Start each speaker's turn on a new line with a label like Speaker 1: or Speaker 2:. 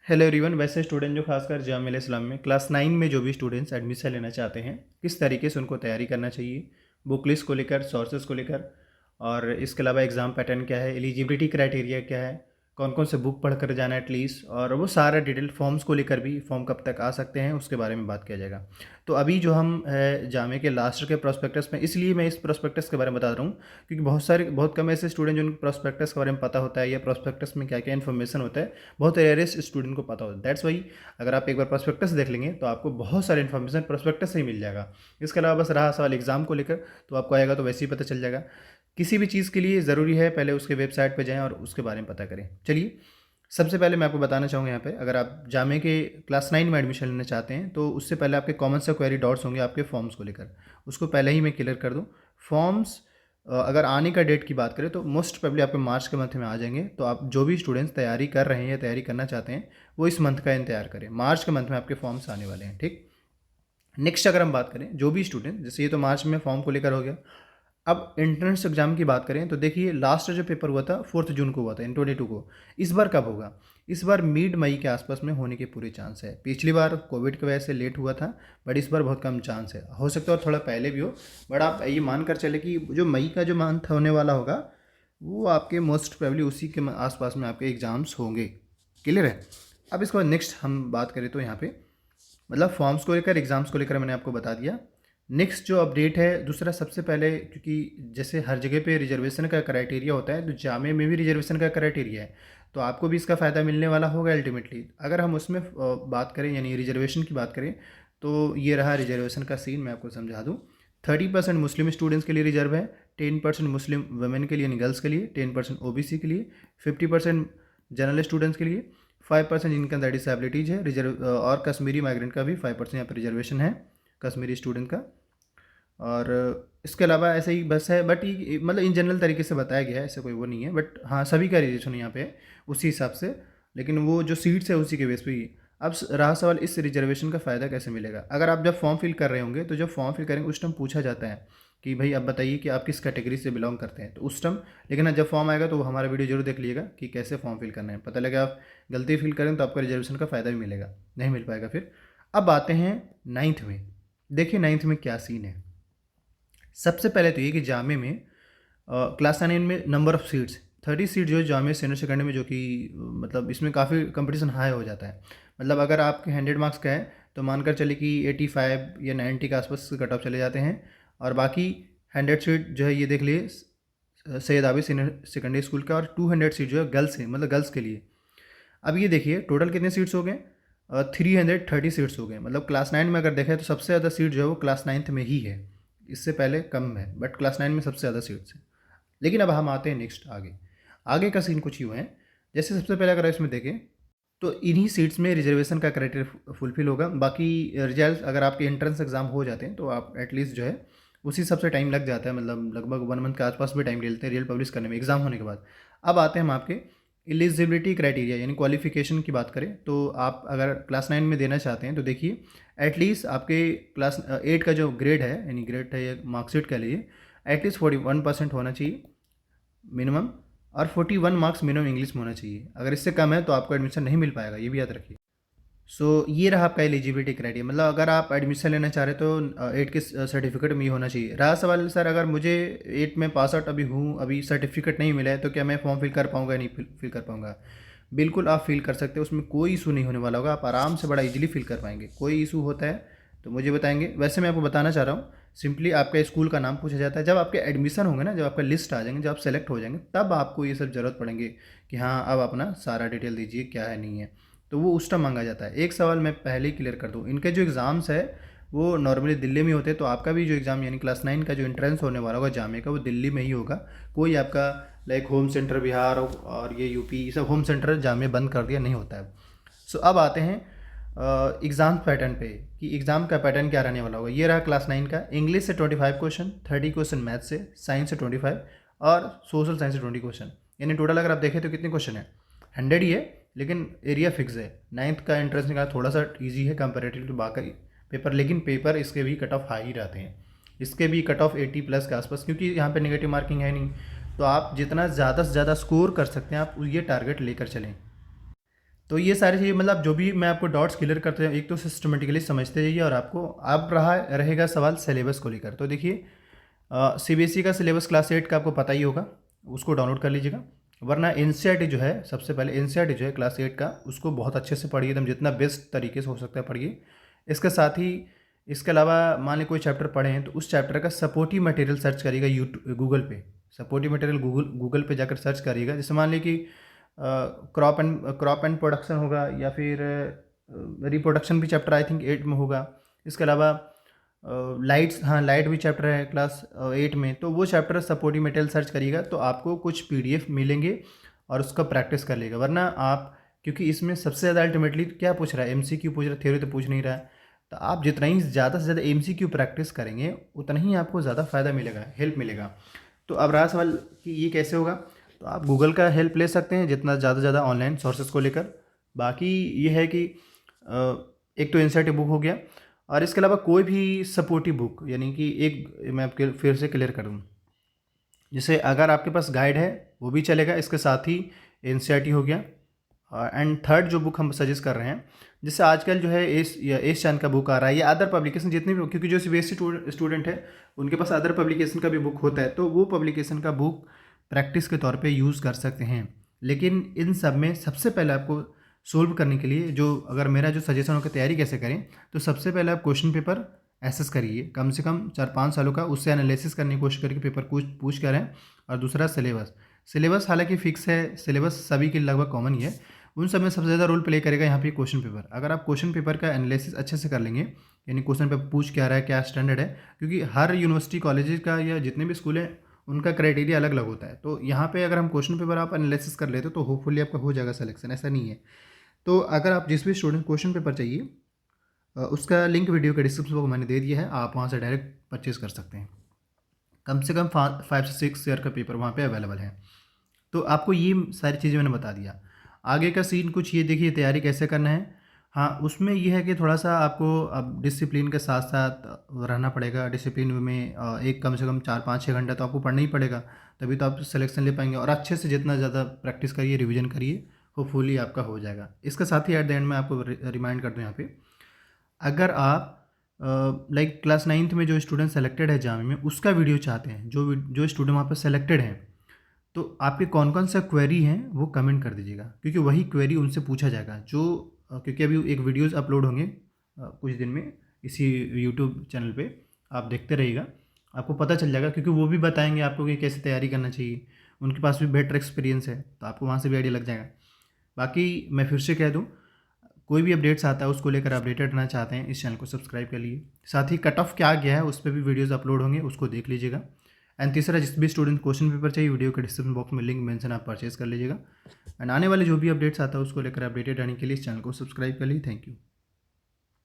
Speaker 1: Hello everyone. वैसे student जो खासकर जामिया इस्लाम में क्लास 9 में जो भी स्टूडेंट्स एडमिशन लेना चाहते हैं, किस तरीके से उनको तैयारी करना चाहिए, बुक लिस्ट को लेकर, सोर्सेज को लेकर, और इसके अलावा एग्ज़ाम पैटर्न क्या है, एलिजिबिलिटी क्राइटेरिया क्या है, कौन कौन से बुक पढ़ कर जाना है एटलीस्ट, और वो सारा डिटेल फॉर्म्स को लेकर भी, फॉर्म कब तक आ सकते हैं उसके बारे में बात किया जाएगा। तो अभी जो हम है जामिया के लास्ट के प्रोस्पेक्टस में, इसलिए मैं इस प्रोस्पेक्टस के बारे में बता रहा हूँ क्योंकि बहुत कम ऐसे स्टूडेंट जिनको प्रोस्पेक्टस के बारे में पता होता है या प्रोस्पेक्टस में क्या क्या इन्फॉर्मेशन होता है, बहुत रेयरेस्ट स्टूडेंट को पता होता है। दैट्स वाई अगर आप एक बार प्रोस्पेक्टस देख लेंगे तो आपको बहुत सारे इन्फॉर्मेशन प्रोस्पेक्टस से ही मिल जाएगा। इसके अलावा बस रहा सवाल एग्जाम को लेकर, तो आपको आएगा तो वैसे ही पता चल जाएगा। किसी भी चीज़ के लिए ज़रूरी है पहले उसके वेबसाइट पर जाएँ और उसके बारे में पता करें। चलिए, सबसे पहले मैं आपको बताना चाहूँगा यहाँ पे, अगर आप जामे के क्लास 9 में एडमिशन लेना चाहते हैं तो उससे पहले आपके कॉमन से क्वेरी डॉट्स होंगे आपके फॉर्म्स को लेकर, उसको पहले ही मैं क्लियर कर दूँ। फॉर्म्स अगर आने का डेट की बात करें तो मोस्ट प्रोबेबली आपके मार्च के मंथ में आ जाएंगे। तो आप जो भी स्टूडेंट्स तैयारी कर रहे हैं या तैयारी करना चाहते हैं वो इस मंथ का इंतजार करें, मार्च के मंथ में आपके फॉर्म्स आने वाले हैं। ठीक, नेक्स्ट अगर हम बात करें जो भी स्टूडेंट, जैसे ये तो मार्च में फॉर्म को लेकर हो गया। अब एंट्रेंस एग्जाम की बात करें तो देखिए, लास्ट जो पेपर हुआ था 4 जून को हुआ था इन 22 को। इस बार कब होगा? इस बार मिड मई के आसपास में होने के पूरे चांस है। पिछली बार कोविड की वजह से लेट हुआ था, बट इस बार बहुत कम चांस है, हो सकता है और थोड़ा पहले भी हो। बट आप ये मान कर चले कि जो मई का जो मंथ होने वाला होगा वो आपके मोस्ट प्रोबेबली उसी के आसपास में आपके एग्ज़ाम्स होंगे। क्लियर है? अब इसके बाद नेक्स्ट हम बात करें तो यहाँ पे मतलब फॉर्म्स को लेकर, एग्ज़ाम्स को लेकर मैंने आपको बता दिया। नेक्स्ट जो अपडेट है दूसरा, सबसे पहले, क्योंकि जैसे हर जगह पे रिजर्वेशन का क्राइटेरिया होता है तो जामे में भी रिजर्वेशन का क्राइटेरिया है, तो आपको भी इसका फ़ायदा मिलने वाला होगा अल्टीमेटली। अगर हम उसमें बात करें यानी रिजर्वेशन की बात करें तो ये रहा रिजर्वेशन का सीन, मैं आपको समझा दूँ। 30% मुस्लिम स्टूडेंट्स के लिए रिजर्व है, 10% मुस्लिम वुमेन के लिए यानी गर्ल्स के लिए, 10% ओबीसी के लिए, 50% जनरल स्टूडेंट्स के लिए, 5% जिनके अंदर डिसेबिलिटीज़ है रिजर्व, और कश्मीरी माइग्रेंट का भी 5% यहाँ पर रिजर्वेशन है, कश्मीरी स्टूडेंट का। और इसके अलावा ऐसे ही बस है, बट ये मतलब इन जनरल तरीके से बताया गया है, ऐसे कोई वो नहीं है। बट हाँ, सभी का रिजर्वेशन यहाँ पे है उसी हिसाब से, लेकिन वो जो सीट्स है उसी के बेस पे ही। अब रहा सवाल इस रिजर्वेशन का फ़ायदा कैसे मिलेगा। अगर आप जब फॉर्म फिल कर रहे होंगे तो जब फॉर्म फिल करेंगे उस टाइम पूछा जाता है कि भाई आप बताइए कि आप किस कैटेगरी से बिलोंग करते हैं, तो उस टाइम। लेकिन हाँ, जब फॉर्म आएगा तो हमारा वीडियो जरूर देख लीजिएगा कि कैसे फॉर्म फिल करना है। पता लगे आप गलती फिल करें तो आपका रिजर्वेशन का फ़ायदा भी मिलेगा, नहीं मिल पाएगा फिर। अब आते हैं नाइन्थ में। देखिए नाइन्थ में क्या सीन है। सबसे पहले तो ये कि जामे में क्लास 9 में नंबर ऑफ़ सीट्स 30 सीट जो है जामे सीनियर सेकेंडरी में, जो कि मतलब इसमें काफ़ी कंपटीशन हाई हो जाता है। मतलब अगर आपके 100 मार्क्स का है तो मानकर चले कि 85 या 90 के आसपास कट ऑफ चले जाते हैं। और बाकी 100 सीट जो है ये देख लिए Syed Abid senior secondary school का, और 200 सीट जो है गर्ल्स है, मतलब गर्ल्स के लिए। अब ये देखिए टोटल कितने सीट्स हो गए, 330 सीट्स हो गए। मतलब क्लास 9 में अगर देखें तो सबसे ज़्यादा सीट जो है वो क्लास 9th में ही है, इससे पहले कम है, बट क्लास 9 में सबसे ज़्यादा सीट्स हैं। लेकिन अब हम आते हैं नेक्स्ट आगे। आगे का सीन कुछ यूँ है, जैसे सबसे पहले अगर इसमें देखें तो इन्हीं सीट्स में रिजर्वेशन का क्राइटेरिया फुलफिल होगा। बाकी रिजल्ट अगर आपके एंट्रेंस एग्जाम हो जाते हैं तो आप एटलीस्ट जो है उसी सबसे टाइम लग जाता है, मतलब लगभग 1 मंथ के आसपास भी टाइम ले लेते हैं रिजल्ट पब्लिश करने में एग्ज़ाम होने के बाद। अब आते हैं हम आपके एलिजिबिलिटी क्राइटेरिया यानी क्वालिफिकेशन की बात करें तो आप अगर क्लास 9 में देना चाहते हैं तो देखिए एटलीस्ट आपके क्लास 8 का जो ग्रेड है, यानी ग्रेड है या मार्कशीट के लिए, एटलीस्ट 41% होना चाहिए मिनिमम, और 41 मार्क्स मिनिमम इंग्लिश में होना चाहिए। अगर इससे कम है तो आपको एडमिशन नहीं मिल पाएगा, ये भी याद रखिए। सो ये रहा आपका एलिजिबिलिटी क्राइटेरिया, मतलब अगर आप एडमिशन लेना चाह रहे तो 8 के सर्टिफिकेट में ही होना चाहिए। रहा सवाल सर, अगर मुझे 8 में पास आउट अभी हूँ, अभी सर्टिफिकेट नहीं मिला है, तो क्या मैं फॉर्म फिल कर पाऊँगा या नहीं फिल कर पाऊँगा? बिल्कुल आप फिल कर सकते हो, उसमें कोई इशू नहीं होने वाला होगा, आप आराम से बड़ा इजीली फिल कर पाएंगे। कोई इशू होता है तो मुझे बताएंगे। वैसे मैं आपको बताना चाह रहा हूँ, सिंपली आपका स्कूल का नाम पूछा जाता है। जब आपके एडमिशन होंगे ना, जब आपका लिस्ट आ जाएंगे, जब आप सेलेक्ट हो जाएंगे, तब आपको ये सब ज़रूरत पड़ेंगे कि हाँ अब अपना सारा डिटेल दीजिए क्या है नहीं है, तो वो उस टाइम मांगा जाता है। एक सवाल मैं पहले ही क्लियर कर दूँ, इनके जो एग्ज़ाम्स है वो नॉर्मली दिल्ली में होते हैं, तो आपका भी जो एग्ज़ाम यानी क्लास 9 का जो एंट्रेंस होने वाला होगा जामे का, वो दिल्ली में ही होगा। कोई आपका लाइक होम सेंटर बिहार और ये यूपी, ये सब होम सेंटर जामे बंद कर दिया नहीं होता है। सो अब आते हैं एग्ज़ाम पैटर्न पे कि एग्ज़ाम का पैटर्न क्या रहने वाला होगा। ये रहा क्लास 9 का। इंग्लिश से 25 क्वेश्चन, 30 क्वेश्चन मैथ से, साइंस से 25 और सोशल साइंस से 20 क्वेश्चन। यानी टोटल अगर आप देखें तो कितने क्वेश्चन है, 100 ही है, लेकिन एरिया फिक्स है। 9th का एंट्रेंस निकाला थोड़ा सा ईजी है कंपेरेटिव टू बाकी पेपर, लेकिन पेपर इसके भी कट ऑफ हाई ही रहते हैं। इसके भी कट ऑफ 80+ के आसपास, क्योंकि यहाँ पे नेगेटिव मार्किंग है नहीं। तो आप जितना ज़्यादा से ज़्यादा स्कोर कर सकते हैं आप ये टारगेट लेकर चलें। तो ये सारी चीज़ें मतलब जो भी मैं आपको डाउट्स क्लियर करते हैं, एक तो सिस्टमेटिकली समझते जाइए, और आपको अब रहेगा सवाल सिलेबस को लेकर। तो देखिए सीबीएसई का सिलेबस क्लास 8 का आपको पता ही होगा, उसको डाउनलोड कर लीजिएगा। वरना एनसीईआरटी जो है, सबसे पहले एनसीईआरटी जो है क्लास 8 का, उसको बहुत अच्छे से पढ़िए, एकदम जितना बेस्ट तरीके से हो सकता है पढ़िए। इसके साथ ही इसके अलावा मान ली कोई चैप्टर पढ़े हैं तो उस चैप्टर का सपोर्टिव मटेरियल सर्च करिएगा यूट्यूब गूगल पे। सपोर्टिव मटेरियल गूगल पे जाकर सर्च करिएगा। जैसे मान ली कि क्रॉप एंड प्रोडक्शन होगा, या फिर रिप्रोडक्शन भी चैप्टर आई थिंक 8 में होगा। इसके अलावा लाइट्स, हाँ लाइट भी चैप्टर है क्लास 8 में, तो वो चैप्टर सपोर्टिव मटेरियल सर्च करिएगा तो आपको कुछ पीडीएफ मिलेंगे और उसका प्रैक्टिस कर लेगा। वरना आप, क्योंकि इसमें सबसे ज़्यादा अल्टीमेटली क्या पूछ रहा है, एमसीक्यू पूछ रहा है, थ्योरी तो पूछ नहीं रहा है। तो आप जितना ही ज़्यादा से ज़्यादा एमसीक्यू प्रैक्टिस करेंगे उतना ही आपको ज़्यादा फ़ायदा मिलेगा, हेल्प मिलेगा। तो अब रहा सवाल कि ये कैसे होगा, तो आप गूगल का हेल्प ले सकते हैं जितना ज़्यादा से ज़्यादा ऑनलाइन सोर्सेज को लेकर। बाकी ये है कि एक तो एनसीईआरटी बुक हो गया, और इसके अलावा कोई भी सपोर्टिव बुक, यानी कि एक मैं आपके फिर से क्लियर कर दूँ, जैसे अगर आपके पास गाइड है वो भी चलेगा, इसके साथ ही एनसीईआरटी हो गया। एंड थर्ड जो बुक हम सजेस्ट कर रहे हैं, जैसे आजकल जो है एस चांद का बुक आ रहा है, या अदर पब्लिकेशन जितने भी, क्योंकि जो सीबीएसई स्टूडेंट है उनके पास अदर पब्लिकेशन का भी बुक होता है, तो वो पब्लिकेशन का बुक प्रैक्टिस के तौर पे यूज़ कर सकते हैं। लेकिन इन सब में सबसे पहले आपको सोल्व करने के लिए, जो अगर मेरा जो सजेशन हो कि तैयारी कैसे करें, तो सबसे पहले आप क्वेश्चन पेपर एसेस करिए, कम से कम 4-5 सालों का, उससे एनालिसिस करने की कोशिश करके पेपर पूछ करें। और दूसरा सिलेबस हालांकि फिक्स है, सिलेबस सभी के लगभग कॉमन ही है, उन सब में सबसे ज़्यादा रोल प्ले करेगा यहाँ पे क्वेश्चन पेपर। अगर आप क्वेश्चन पेपर का एनालिसिस अच्छे से कर लेंगे, यानी क्वेश्चन पेपर पूछ क्या रहा है, क्या स्टैंडर्ड है, क्योंकि हर यूनिवर्सिटी कॉलेजेस का या जितने भी स्कूल हैं उनका क्राइटेरिया अलग अलग होता है। तो यहाँ पे अगर हम क्वेश्चन पेपर आप एनालिसिस कर लेते तो होपफुली आपका हो जाएगा सिलेक्शन, ऐसा नहीं है। तो अगर आप जिस भी स्टूडेंट क्वेश्चन पेपर चाहिए, उसका लिंक वीडियो के डिस्क्रिप्शन बॉक्स में मैंने दे दिया है, आप वहाँ से डायरेक्ट परचेज कर सकते हैं। कम से कम 5 से 6 ईयर का पेपर वहाँ पे अवेलेबल है। तो आपको ये सारी चीज़ें मैंने बता दिया। आगे का सीन कुछ ये देखिए, तैयारी कैसे करना है। हाँ, उसमें ये है कि थोड़ा सा आपको अब डिसिप्लिन के साथ साथ रहना पड़ेगा। डिसिप्लिन में एक कम से कम 4-5-6 घंटा तो आपको पढ़ना ही पड़ेगा, तभी तो आप सिलेक्शन ले पाएंगे। और अच्छे से जितना ज़्यादा प्रैक्टिस करिए, रिविजन करिए, होपफुली आपका हो जाएगा। इसके साथ ही एट द एंड में आपको रिमाइंड कर दूँ यहाँ पे, अगर आप लाइक क्लास 9th में जो स्टूडेंट सेलेक्टेड है जामे में, उसका वीडियो चाहते हैं, जो स्टूडेंट वहाँ पर सेलेक्टेड हैं, तो आपके कौन कौन सा क्वेरी हैं वो कमेंट कर दीजिएगा, क्योंकि वही क्वेरी उनसे पूछा जाएगा। क्योंकि अभी एक वीडियोस अपलोड होंगे कुछ दिन में इसी यूट्यूब चैनल पे, आप देखते रहिएगा, आपको पता चल जाएगा, क्योंकि वो भी बताएंगे आपको कि कैसे तैयारी करना चाहिए। उनके पास भी बेटर एक्सपीरियंस है, तो आपको वहाँ से भी आइडिया लग जाएगा। बाकी मैं फिर से कह दूँ, कोई भी अपडेट्स आता है उसको लेकर अपडेटेड रहना चाहते हैं, इस चैनल को सब्सक्राइब कर लिए। साथ ही कट ऑफ क्या गया है उस पर भी वीडियोज़ अपलोड होंगे, उसको देख लीजिएगा। एंड तीसरा, जिस भी स्टूडेंट क्वेश्चन पेपर चाहिए, वीडियो के डिस्क्रिप्शन बॉक्स में लिंक मेंशन, आप परचेज कर लीजिएगा। एंड आने वाले जो भी अपडेट्स आता है उसको लेकर अपडेटेड रहने के लिए इस चैनल को सब्सक्राइब कर लीजिए। Thank you.